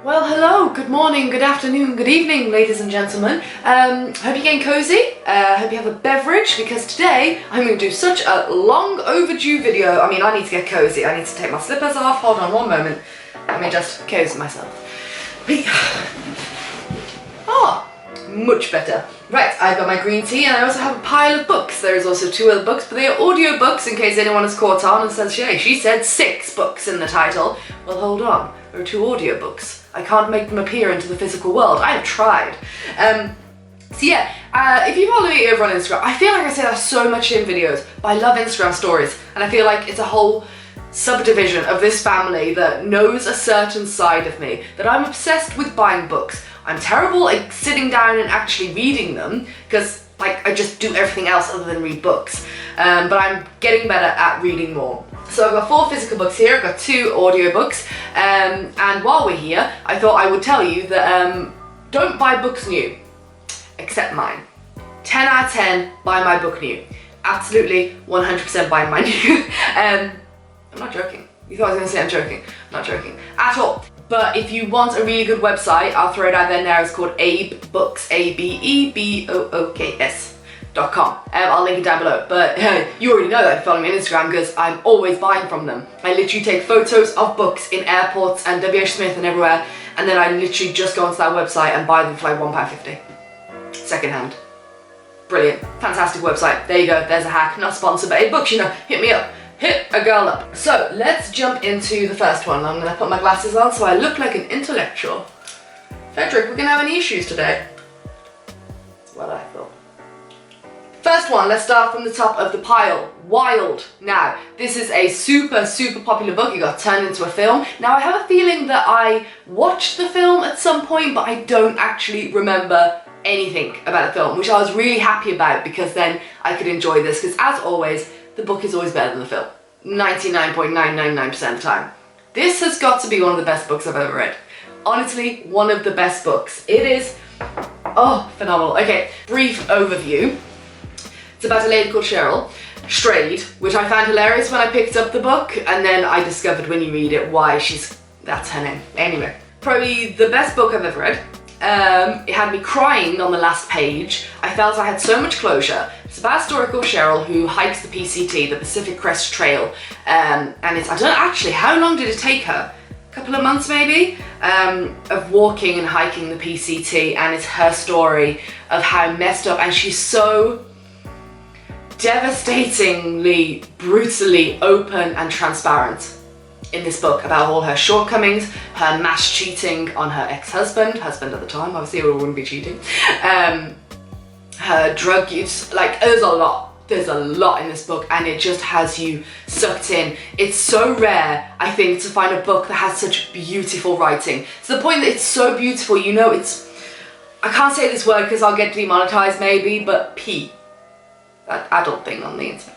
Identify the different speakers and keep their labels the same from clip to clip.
Speaker 1: Well, hello, good morning, good afternoon, good evening, ladies and gentlemen. Hope you're getting cozy. Hope you have a beverage, because today I'm going to do such a long overdue video. I mean, I need to get cozy. I need to take my slippers off. Hold on one moment. Let me just cozy myself. Oh, much better. Right, I've got my green tea and I also have a pile of books. There's also 2 other books, but they are audiobooks in case anyone has caught on and says, hey, she said 6 books in the title. Well, hold on. There are 2 audiobooks. I can't make them appear into the physical world. I have tried. So yeah, if you follow me over on Instagram, I feel like I say that so much in videos, but I love Instagram stories, and I feel like it's a whole subdivision of this family that knows a certain side of me, that I'm obsessed with buying books. I'm terrible at sitting down and actually reading them, because like I just do everything else other than read books. But I'm getting better at reading more. So I've got 4 physical books here, I've got 2 audiobooks, and while we're here, I thought I would tell you that don't buy books new, except mine. 10 out of 10, buy my book new. Absolutely 100% buy mine new. I'm not joking. You thought I was going to say I'm joking. I'm not joking at all. But if you want a really good website, I'll throw it out there now. It's called ABEBooks, ABEBOOKS.com. I'll link it down below. But you already know that if you follow me on Instagram, because I'm always buying from them. I literally take photos of books in airports and WH Smith and everywhere, and then I literally just go onto that website and buy them for like £1.50. Second hand. Brilliant. Fantastic website. There you go. There's a hack. Not sponsored, but ABEBooks, you know, hit me up. Hit a girl up. So let's jump into the first one. I'm going to put my glasses on so I look like an intellectual. Frederick, we're going to have any issues today? That's what I thought. First one, let's start from the top of the pile. Wild. Now, this is a super popular book. It got turned into a film. Now, I have a feeling that I watched the film at some point, but I don't actually remember anything about the film, which I was really happy about, because then I could enjoy this, because as always, the book is always better than the film. 99.999% of the time. This has got to be one of the best books I've ever read. Honestly, one of the best books. It is, oh, phenomenal. Okay, brief overview. It's about a lady called Cheryl, strayed, which I found hilarious when I picked up the book, and then I discovered when you read it why that's her name. Anyway, probably the best book I've ever read. It had me crying on the last page. I felt I had so much closure. It's about a story called Cheryl who hikes the PCT, the Pacific Crest Trail, and it's, I don't know actually, how long did it take her? A couple of months maybe? Of walking and hiking the PCT, and it's her story of how messed up, and she's so devastatingly, brutally open and transparent in this book about all her shortcomings, her mass cheating on her ex-husband at the time, obviously it wouldn't be cheating, her drug use, like there's a lot in this book, and it just has you sucked in. It's so rare, I think, to find a book that has such beautiful writing, to the point that it's so beautiful, you know, it's, I can't say this word because I'll get demonetized maybe, but that adult thing on the internet,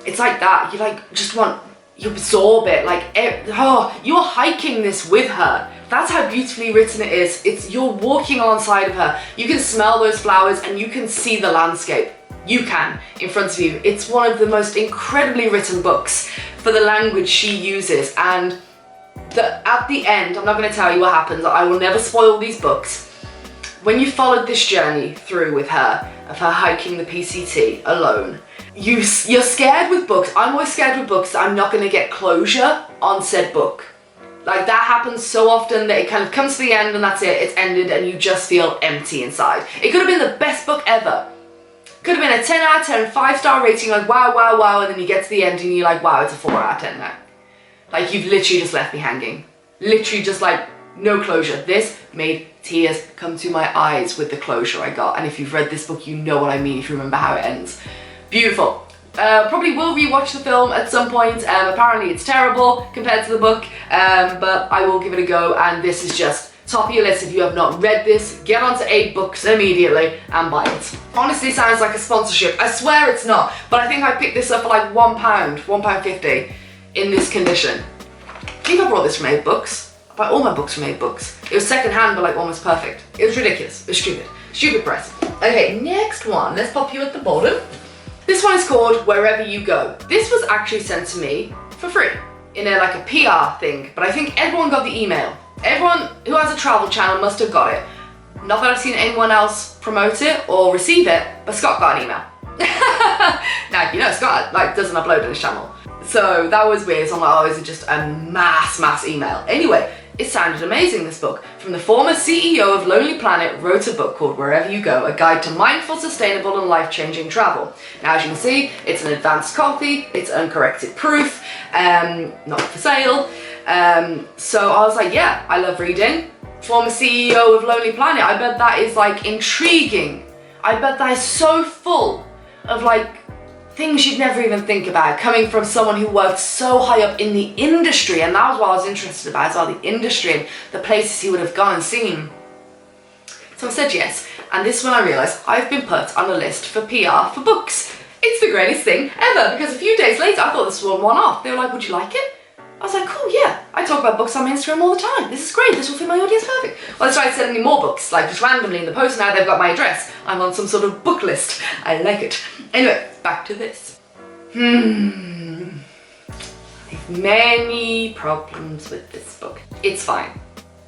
Speaker 1: it's like that, you like just want, you absorb it, like, oh, you're hiking this with her. That's how beautifully written it is. It's, you're walking alongside of her. You can smell those flowers and you can see the landscape. You can, in front of you. It's one of the most incredibly written books for the language she uses, and at the end, I'm not going to tell you what happens, I will never spoil these books. When you followed this journey through with her, of her hiking the PCT alone, you're scared with books. I'm always scared with books that I'm not going to get closure on said book. Like, that happens so often that it kind of comes to the end and that's it, it's ended, and you just feel empty inside. It could have been the best book ever. Could have been a 10 out of 10, 5-star rating, like wow, wow, wow, and then you get to the end and you're like, wow, it's a 4 out of 10 now. Like, you've literally just left me hanging. Literally just like, no closure. This made tears come to my eyes with the closure I got, and if you've read this book, you know what I mean if you remember how it ends. Beautiful. Probably will rewatch the film at some point. Apparently it's terrible compared to the book, but I will give it a go, and this is just top of your list. If you have not read this, get onto ABEBooks immediately and buy it. Honestly, sounds like a sponsorship. I swear it's not, but I think I picked this up for like £1, £1.50 in this condition. I think I brought this from ABEBooks. I buy all my books from ABEBooks. It was second hand, but like almost perfect. It was ridiculous. It was stupid. Stupid price. Okay, next one. Let's pop you at the bottom. This one is called Wherever You Go. This was actually sent to me for free in a PR thing, but I think everyone got the email. Everyone who has a travel channel must have got it. Not that I've seen anyone else promote it or receive it, but Scott got an email. Now, you know, Scott like doesn't upload on his channel. So that was weird. So I'm like, oh, is it just a mass email? Anyway, it sounded amazing, this book. From the former CEO of Lonely Planet wrote a book called Wherever You Go, a guide to mindful, sustainable and life-changing travel. Now, as you can see, it's an advanced copy, it's uncorrected proof, not for sale. So I was like, yeah, I love reading. Former CEO of Lonely Planet, I bet that is like intriguing. I bet that is so full of like things you'd never even think about, coming from someone who worked so high up in the industry, and that was what I was interested about as well, the industry and the places he would have gone and seen. So I said yes, and this is when I realised I've been put on a list for PR for books. It's the greatest thing ever, because a few days later I thought this was one-off. They were like, would you like it? I was like, cool, yeah. I talk about books on my Instagram all the time. This is great, this will fit my audience perfect. Well, I started sending me more books, like just randomly in the post. Now they've got my address. I'm on some sort of book list. I like it. Anyway, back to this. I've many problems with this book. It's fine.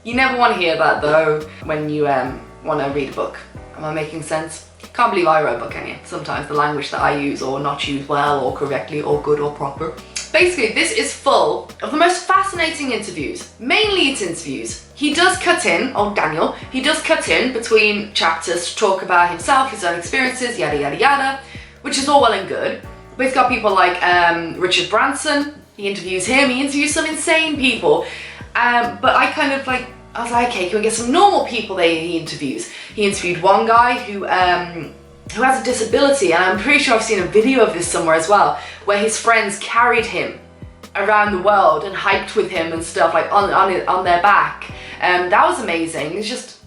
Speaker 1: You never want to hear that though when you want to read a book. Am I making sense? Can't believe I wrote a book, can you? Sometimes the language that I use or not use well or correctly or good or proper. Basically, this is full of the most fascinating interviews. Mainly it's interviews. He does cut in, Daniel, he does cut in between chapters to talk about himself, his own experiences, yada yada yada, which is all well and good. But he's got people like Richard Branson, he interviews him, he interviews some insane people. But I kind of like, I was like, okay, can we get some normal people that he interviews? He interviewed one guy who has a disability, and I'm pretty sure I've seen a video of this somewhere as well, where his friends carried him around the world and hiked with him and stuff, like on their back. That was amazing. It's just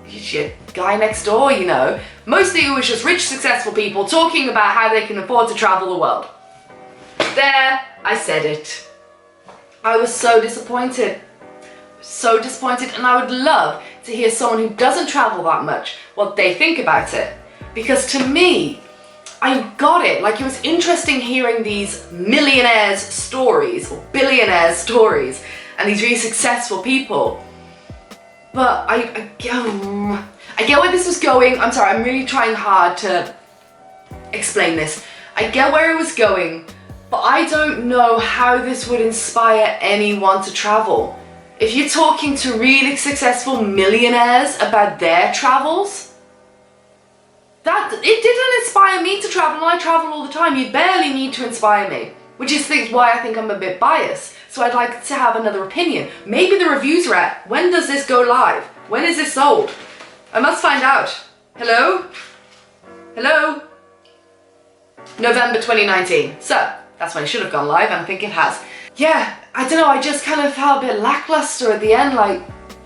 Speaker 1: your guy next door, you know. Mostly it was just rich, successful people talking about how they can afford to travel the world. There, I said it. I was so disappointed. So disappointed, and I would love to hear someone who doesn't travel that much what they think about it. Because to me, I got it. Like, it was interesting hearing these millionaires' stories or billionaires' stories and these really successful people. But I get where this was going. I'm sorry, I'm really trying hard to explain this. I get where it was going, but I don't know how this would inspire anyone to travel. If you're talking to really successful millionaires about their travels, it didn't inspire me to travel, and I travel all the time. You barely need to inspire me, which is why I think I'm a bit biased. So I'd like to have another opinion. Maybe the reviews are out. When does this go live? When is this sold? I must find out. Hello? Hello? November 2019. So, that's when it should have gone live, and I think it has. Yeah, I don't know, I just kind of felt a bit lackluster at the end, like,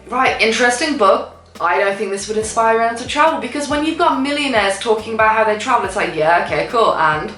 Speaker 1: right, interesting book. I don't think this would inspire anyone to travel, because when you've got millionaires talking about how they travel, it's like, yeah, okay, cool, and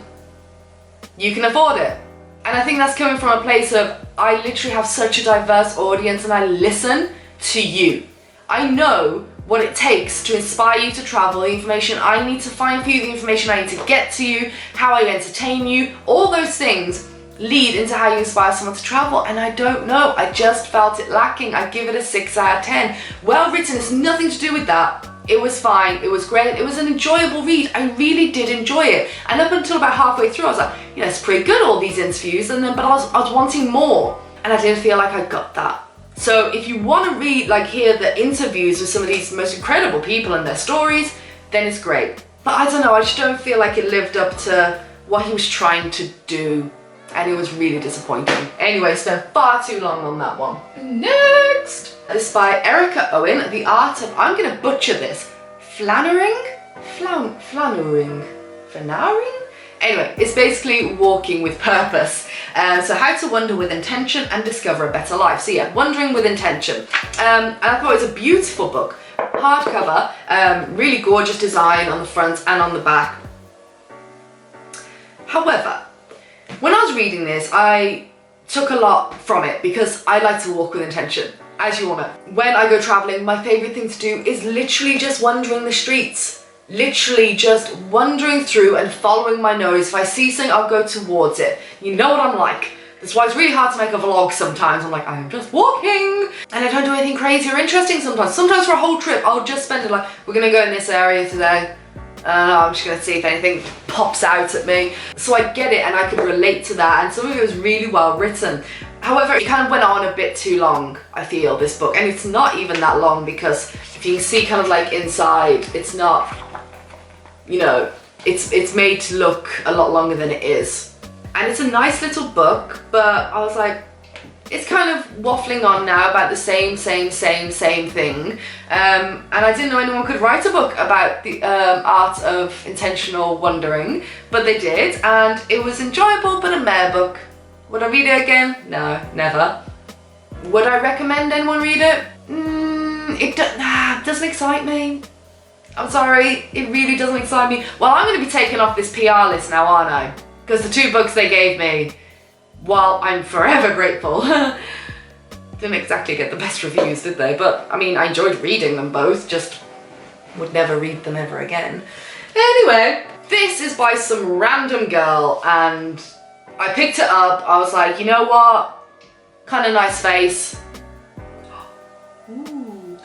Speaker 1: you can afford it. And I think that's coming from a place of, I literally have such a diverse audience and I listen to you. I know what it takes to inspire you to travel, the information I need to find for you, the information I need to get to you, how I entertain you, all those things lead into how you inspire someone to travel, and I don't know, I just felt it lacking. I give it a 6 out of 10. Well written, it's nothing to do with that. It was fine, it was great, it was an enjoyable read. I really did enjoy it, and up until about halfway through I was like, you know, it's pretty good, all these interviews, and then but I was wanting more, and I didn't feel like I got that. So if you want to read, like, hear the interviews with some of these most incredible people and their stories, then it's great. But I don't know, I just don't feel like it lived up to what he was trying to do. And it was really disappointing. Anyway, spent far too long on that one. Next! This is by Erica Owen, The Art of, I'm gonna butcher this, flannering? Flannering? Anyway, it's basically walking with purpose. So how to wander with intention and discover a better life. So yeah, wandering with intention. And I thought it was a beautiful book. Hardcover, really gorgeous design on the front and on the back. However, when I was reading this, I took a lot from it because I like to walk with intention, as you all know. When I go traveling, my favorite thing to do is literally just wandering the streets. Literally just wandering through and following my nose. If I see something, I'll go towards it. You know what I'm like. That's why it's really hard to make a vlog sometimes. I'm like, I'm just walking, and I don't do anything crazy or interesting sometimes. Sometimes for a whole trip, I'll just spend it like, we're gonna go in this area today. I'm just gonna see if anything pops out at me. So I get it, and I could relate to that, and some of it was really well written. However, it kind of went on a bit too long, I feel, this book, and it's not even that long, because if you can see kind of like inside, it's not, you know, it's made to look a lot longer than it is. And it's a nice little book, but I was like, it's kind of waffling on now about the same thing. And I didn't know anyone could write a book about the art of intentional wandering, but they did, and it was enjoyable, but a meh book. Would I read it again? No, never. Would I recommend anyone read it? It doesn't excite me. I'm sorry, it really doesn't excite me. Well, I'm going to be taken off this PR list now, aren't I? Because the 2 books they gave me, while I'm forever grateful, didn't exactly get the best reviews, did they? But, I mean, I enjoyed reading them both, just would never read them ever again. Anyway, this is by some random girl, and I picked it up. I was like, you know what? Kind of nice face. Ooh.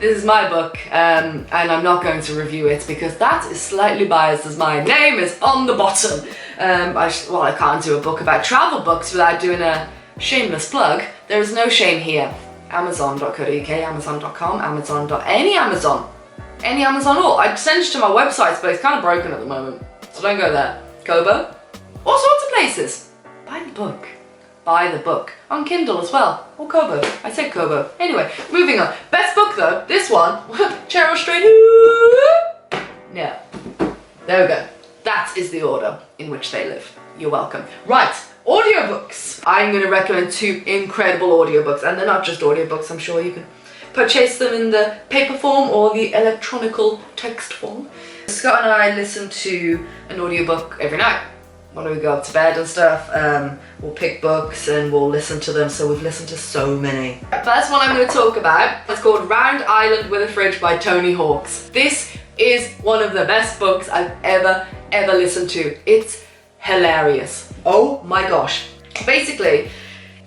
Speaker 1: This is my book, and I'm not going to review it because that is slightly biased, as my name is on the bottom. I can't do a book about travel books without doing a shameless plug. There is no shame here. Amazon.co.uk, Amazon.com, Amazon. Any Amazon or I'd send you to my websites, but it's kind of broken at the moment, so don't go there. Kobo, all sorts of places. Buy the book. Buy the book. On Kindle as well. Or Kobo. I said Kobo. Anyway, moving on. Best book though, this one. Cheryl Strayed. No. There we go. That is the order in which they live. You're welcome. Right, audiobooks. I'm going to recommend 2 incredible audiobooks, and they're not just audiobooks. I'm sure you can purchase them in the paper form or the electronical text form. Scott and I listen to an audiobook every night. When we go up to bed and stuff, we'll pick books and we'll listen to them, so we've listened to so many. The first one I'm going to talk about is called Round Island with a Fridge by Tony Hawks. This is one of the best books I've ever listened to. It's hilarious. Oh my gosh. Basically,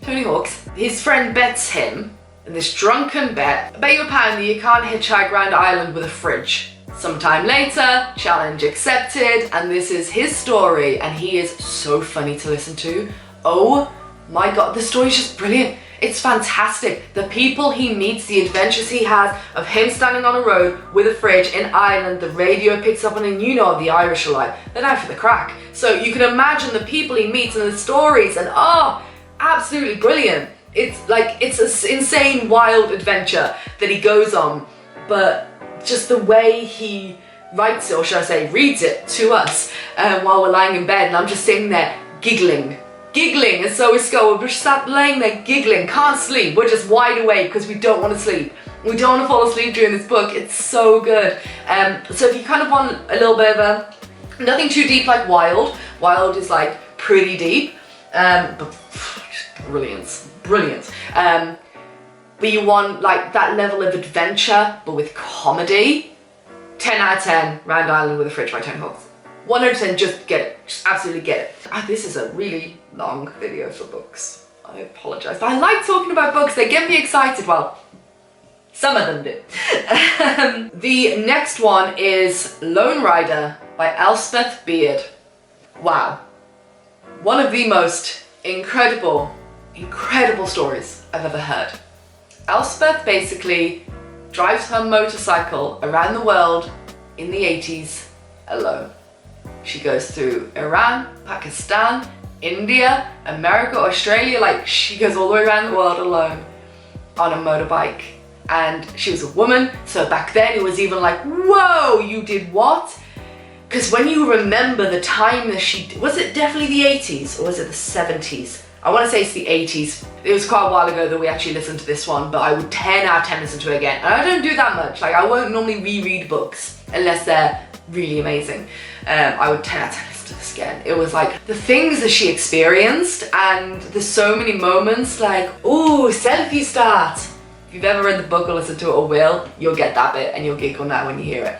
Speaker 1: Tony Hawks, his friend bets him, in this drunken bet, I bet you £1 that you can't hitchhike Round Island with a fridge. Sometime later, challenge accepted, and this is his story, and he is so funny to listen to. Oh my god, the story's just brilliant. It's fantastic. The people he meets, the adventures he has of him standing on a road with a fridge in Ireland, the radio picks up on, and you know the Irish are like, they're down for the crack. So you can imagine the people he meets and the stories, and oh, absolutely brilliant. It's like, it's an insane, wild adventure that he goes on, but just the way he writes it, or should I say reads it to us while we're lying in bed, and I'm just sitting there giggling, and so is Scott. We're just sat laying there giggling, can't sleep, we're just wide awake because we don't want to sleep. We don't want to fall asleep during this book. It's so good. So if you kind of want a little bit of nothing too deep like Wild is like pretty deep, but just brilliant. But you want like that level of adventure, but with comedy, 10 out of 10, Round Island with a Fridge by Tony Hawks. 1 out of 10, just get it. Just absolutely get it. This is a really long video for books. I apologise. But I like talking about books. They get me excited. Well, some of them do. The next one is Lone Rider by Elspeth Beard. Wow. One of the most incredible stories I've ever heard. Elspeth basically drives her motorcycle around the world in the 80s alone. She goes through Iran, Pakistan, India, America, Australia, like she goes all the way around the world alone on a motorbike. And she was a woman, so back then it was even like, whoa, you did what? Because when you remember the time that was it definitely the 80s or was it the 70s? I want to say it's the 80s. It was quite a while ago that we actually listened to this one, but I would 10 out of 10 listen to it again. And I don't do that much. Like, I won't normally reread books unless they're really amazing. I would 10 out of 10 listen to this again. It was like the things that she experienced, and there's so many moments like, ooh, selfie start. If you've ever read the book or listened to it or will, you'll get that bit and you'll giggle now when you hear it.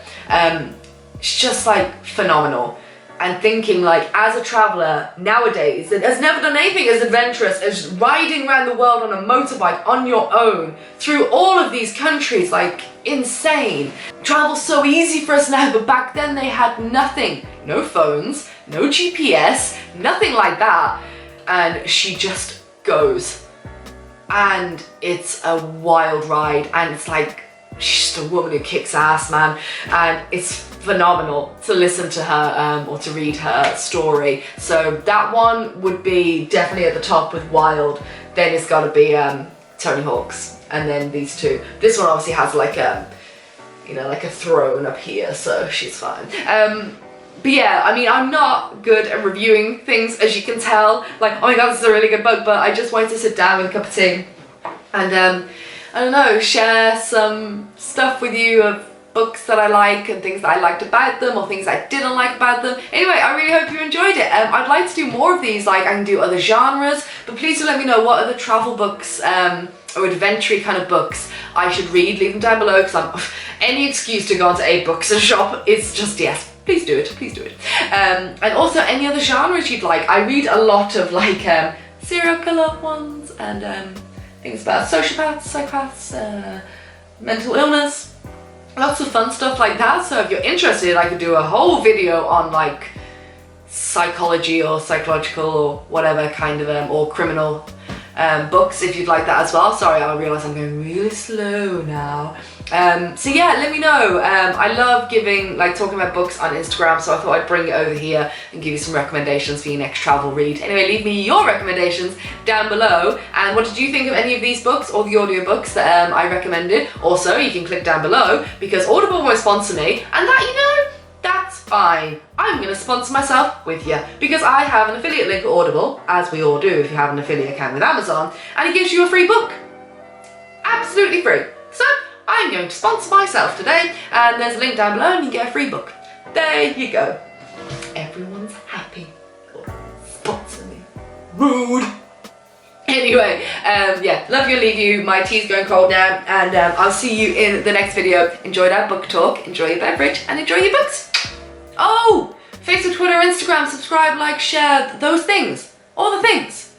Speaker 1: It's just like phenomenal. and thinking like, as a traveller nowadays that has never done anything as adventurous as riding around the world on a motorbike on your own through all of these countries, like insane. Travel's so easy for us now, but back then they had nothing. No phones, no GPS, nothing like that. And she just goes. And it's a wild ride, and it's like, she's just a woman who kicks ass, man. And it's phenomenal to listen to her or to read her story. So that one would be definitely at the top with Wild. Then it's got to be Tony Hawk's, and then these two. This one obviously has like a, you know, like a throne up here, so she's fine. But yeah, I mean, I'm not good at reviewing things, as you can tell. Like, oh my god, this is a really good book, but I just wanted to sit down with a cup of tea and I don't know, share some stuff with you of books that I like and things that I liked about them or things I didn't like about them. Anyway, I really hope you enjoyed it. I'd like to do more of these, like I can do other genres, but please do let me know what other travel books or adventure kind of books I should read. Leave them down below, because any excuse to go onto a books and shop is just, yes, please do it, please do it. And also any other genres you'd like. I read a lot of like serial killer ones and things about sociopaths, psychopaths, mental illness, lots of fun stuff like that. So if you're interested, I could do a whole video on like psychology or psychological or whatever kind of or criminal books if you'd like that as well. Sorry, I realise I'm going really slow now. So yeah, let me know. I love talking about books on Instagram, so I thought I'd bring it over here and give you some recommendations for your next travel read. Anyway, leave me your recommendations down below, and what did you think of any of these books or the audiobooks that I recommended? Also, you can click down below, because Audible won't sponsor me, and that, you know, that's fine. I'm going to sponsor myself with you, because I have an affiliate link with Audible, as we all do if you have an affiliate account with Amazon, and it gives you a free book. Absolutely free. So I'm going to sponsor myself today, and there's a link down below and you get a free book. There you go. Everyone's happy. Sponsor me. Rude. Anyway, yeah, love you and leave you. My tea's going cold now, and I'll see you in the next video. Enjoy that book talk, enjoy your beverage, and enjoy your books. Oh, Facebook, Twitter, Instagram, subscribe, like, share, those things. All the things.